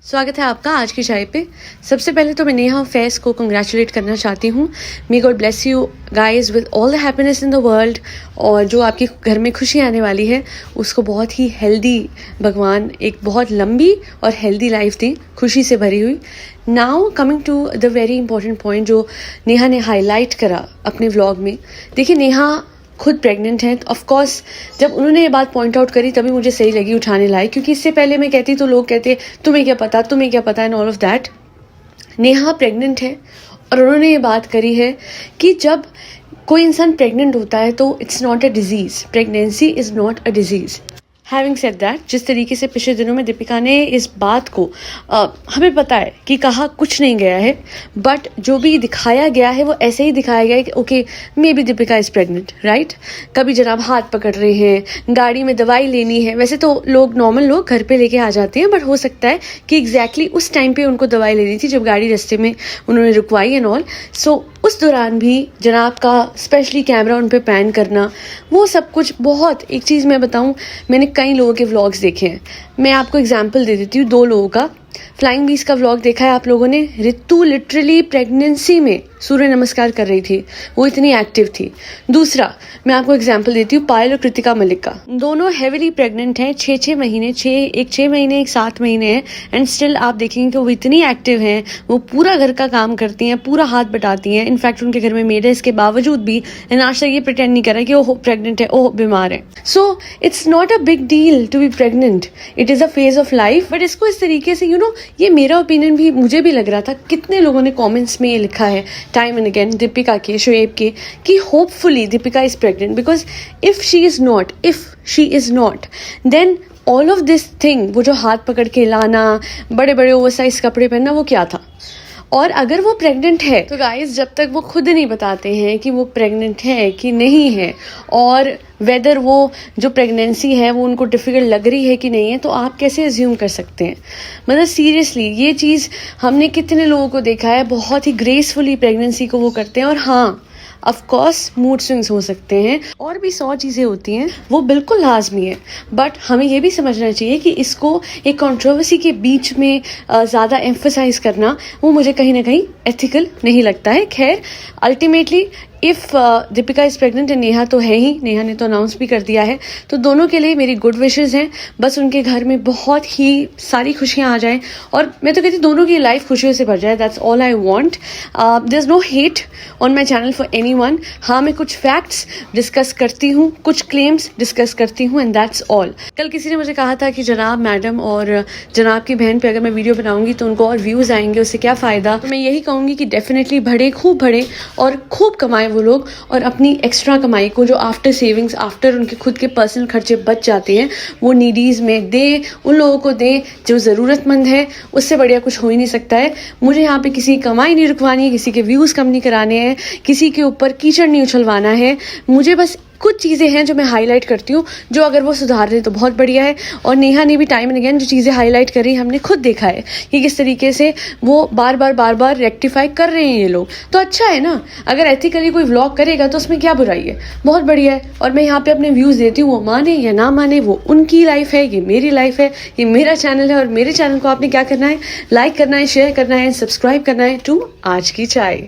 स्वागत है आपका आज की चाय पे। सबसे पहले तो मैं नेहा फैज़ को कंग्रेचुलेट करना चाहती हूँ। May God bless you guys with all the happiness in the world. और जो आपके घर में खुशी आने वाली है उसको बहुत ही हेल्दी भगवान एक बहुत लंबी और हेल्दी लाइफ दें, खुशी से भरी हुई। Now coming to the very important point जो नेहा ने हाईलाइट करा अपने व्लॉग में। देखिए, नेहा खुद प्रेग्नेंट हैं, तो ऑफ कोर्स जब उन्होंने ये बात पॉइंट आउट करी तभी मुझे सही लगी उठाने लायक, क्योंकि इससे पहले मैं कहती तो लोग कहते तुम्हें क्या पता and all of that. Neha pregnant है और उन्होंने ये बात करी है कि जब कोई इंसान प्रेग्नेंट होता है तो it's not a disease, pregnancy is not a disease. Having said that, जिस तरीके से पिछले दिनों में दीपिका ने इस बात को हमें पता है कि कहा कुछ नहीं गया है, बट जो भी दिखाया गया है वो ऐसे ही दिखाया गया है कि okay may be Deepika is pregnant, right. कभी जनाब हाथ पकड़ रहे हैं, गाड़ी में दवाई लेनी है। वैसे तो लोग नॉर्मल लोग घर पे लेके आ जाते हैं, बट हो सकता है कि एग्जैक्टली उस टाइम पे उनको दवाई लेनी थी जब गाड़ी रास्ते में उन्होंने रुकवाई एंड ऑल। सो उस दौरान भी जनाब का स्पेशली कैमरा उन पे पैन करना, वो सब कुछ बहुत। एक चीज़ मैं बताऊं, मैंने कई लोगों के व्लॉग्स देखे हैं। मैं आपको एग्जांपल दे देती हूँ 2 लोगों का। फ्लाइंग बीस का व्लॉग देखा है आप लोगों ने। रितु लिटरली प्रेगनेंसी में सूर्य नमस्कार कर रही थी, वो इतनी एक्टिव थी। दूसरा मैं आपको एग्जांपल देती हूँ पायल और कृतिका मलिक का। दोनों हेविली प्रेग्नेंट हैं, 6 महीने, एक 6 महीने एक 7 महीने है, एंड स्टिल आप देखेंगे कि वो इतनी एक्टिव हैं। वो पूरा घर का काम करती हैं, पूरा हाथ बटाती हैं। इनफैक्ट उनके घर में मेड है, इसके बावजूद भी एंड आज तक ये प्रिटेंड नहीं कर रहा कि वो प्रेग्नेंट है, वो बीमार है। So it's not a big deal to be pregnant, it is a phase of life. But इसको इस तरीके से ये मेरा ओपिनियन भी, मुझे भी लग रहा था, कितने लोगों ने कमेंट्स में ये लिखा है टाइम एंड अगेन दीपिका के, शोएब के, कि hopefully Deepika is pregnant, because if she is not then all of this thing, वो जो हाथ पकड़ के लाना, बड़े बड़े ओवरसाइज कपड़े पहनना, वो क्या था। और अगर वो प्रेग्नेंट है तो गाइस, जब तक वो खुद नहीं बताते हैं कि वो प्रेग्नेंट है कि नहीं है, और वेदर वो जो प्रेगनेंसी है वो उनको डिफ़िकल्ट लग रही है कि नहीं है, तो आप कैसे अज्यूम कर सकते हैं। मतलब सीरियसली ये चीज़ हमने कितने लोगों को देखा है, बहुत ही ग्रेसफुली प्रेगनेंसी को वो करते हैं। और हाँ, ऑफ कोर्स मूड स्विंग्स हो सकते हैं और भी 100 चीज़ें होती हैं, वो बिल्कुल लाजमी है। बट हमें ये भी समझना चाहिए कि इसको एक कंट्रोवर्सी के बीच में ज़्यादा एम्फसाइज करना, वो मुझे कहीं ना कहीं एथिकल नहीं लगता है। खैर, ultimately if Deepika is pregnant, Neha तो है ही, नेहा ने तो अनाउंस भी कर दिया है, तो दोनों के लिए मेरी गुड विशेज़ हैं। बस उनके घर में बहुत ही सारी खुशियाँ आ जाएं, और मैं तो कहती हूँ दोनों की लाइफ खुशियों से भर जाए। That's all I want. There is no hate on my channel for anyone. हाँ, मैं कुछ फैक्ट्स डिस्कस करती हूँ, कुछ क्लेम्स डिस्कस करती हूँ, एंड दैट्स ऑल। कल किसी ने मुझे कहा था कि जनाब मैडम और जनाब की बहन पे अगर मैं वीडियो बनाऊंगी तो उनको और व्यूज़ आएंगे, उससे क्या फ़ायदा। तो मैं यही कहूँगी कि डेफिनेटली बढ़े, खूब बढ़े और खूब कमाएं वो लोग, और अपनी एक्स्ट्रा कमाई को जो आफ्टर सेविंग्स, आफ्टर उनके खुद के पर्सनल खर्चे बच जाते हैं, वो नीडीज़ में दे, उन लोगों को दे जो ज़रूरतमंद है। उससे बढ़िया कुछ हो ही नहीं सकता है। मुझे यहाँ पे किसी की कमाई नहीं रुकवानी है, किसी के व्यूज़ कम नहीं कराने हैं, किसी के ऊपर कीचड़ नहीं उछलवाना है। मुझे बस कुछ चीज़ें हैं जो मैं हाईलाइट करती हूँ, जो अगर वो सुधार रहे तो बहुत बढ़िया है। और नेहा ने भी टाइम एंड अगेन जो चीज़ें हाईलाइट करी, हमने खुद देखा है कि किस तरीके से वो बार बार रेक्टिफाई कर रहे हैं ये लोग। तो अच्छा है ना, अगर एथिकली कोई व्लॉग करेगा तो उसमें क्या बुराई है, बहुत बढ़िया है। और मैं यहाँ पे अपने व्यूज़ देती हूँ, वो माने या ना माने वो उनकी लाइफ है, ये मेरी लाइफ है, ये मेरा चैनल है। और मेरे चैनल को आपने क्या करना है, लाइक करना है, शेयर करना है, सब्सक्राइब करना है टू आज की चाय।